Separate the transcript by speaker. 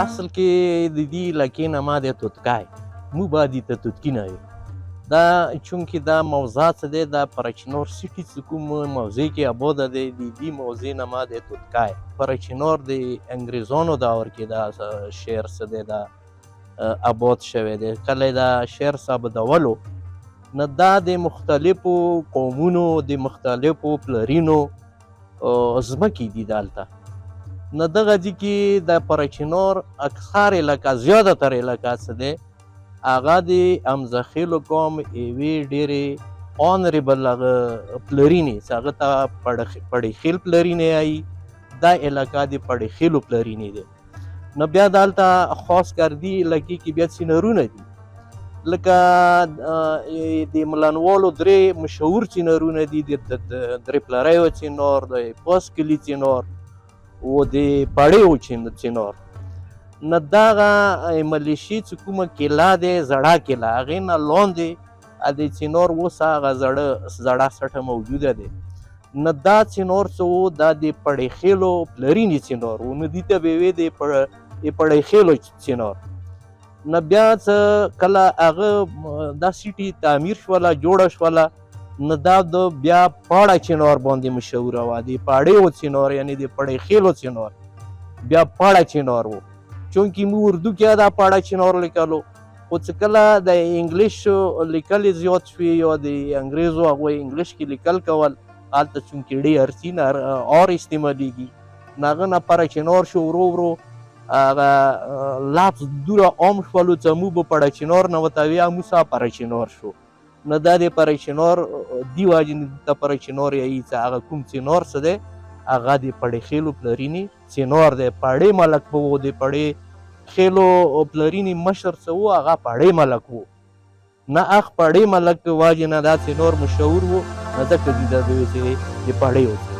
Speaker 1: اصل کې د دې علاقې نه ما د توتکای مو باید ته توتکینه دا چونکه دا موضوع څه دی دا پرچنور سیټي څه کوم موضوع کې آباده دی د دې موضوع نه ما د توتکای پرچنور د انګریزانو دور کې دا شعر څه دی دا آباد شوی دی کله دا شعر ثابتولو نه دا د مختلفو قومونو د مختلفو پلرینو ځمکې دي دلته نه دغه ځای کې د پرچنور اکثر علاقه زیاتره علاقه څه دی هغه د امزخیلو قوم یوې ډېرې آنریبل هغه پلرینې چې هغه ته پړیخیل پلرینې وایي دا علاقه د پړیخیلو پلرینې دی نو بیا دلته خاص کر دې علاقې کې بیا چینرونه دي لکه د ملانوالو درې مشهور چینرونه دي د درې پلریو چینار د پاس کلي چینار و د پړیو چینار نه دغه ملیشي چې کومه کیله دی زړه کیله هغې نه لاندې د چینار اوس هغه زړه سټه موجوده دی نه دا چینار څه و دا د پړیخیلو پلرینې چینار و نه دي ته به وې د پړیخیلو چینار نه بیا څه کله هغه دا سیټي تعمیر شوله جوړه شوله نه دا د بیا پاړه چینار باندې مشهوره وه د پاړیو چینار یعنی د پړیخیلو چینار بیا پاړه چینار و چونکې موږ اردو کې دا پاړه چینار لیکلو خو چې کله د انګلیش لیکل زیات شوي یا د انګریزو هغوی انګلیش کې لیکل کول هلته چونکې ډېر سین آر استعمالیږي نو هغه نه پاړه چینار شو ورو ورو هغه لفظ دوره عام شولو چې موږ به پاړه چینار نه ورته وایو موږ پاړه چینار شو نو دا د پاړه چینار دې وجې ته پاړه چینار یایي چې هغه کوم چینار څه دی هغه د پړیخیلو پلرینې چینار دی پاړې ملک به و د پړې خیلو پلرینې مشر څه و هغه پاړې ملک و نه هغه پاړې ملک وجې نه دا چینار مشهور و نه ځکه دې ته د پاړې و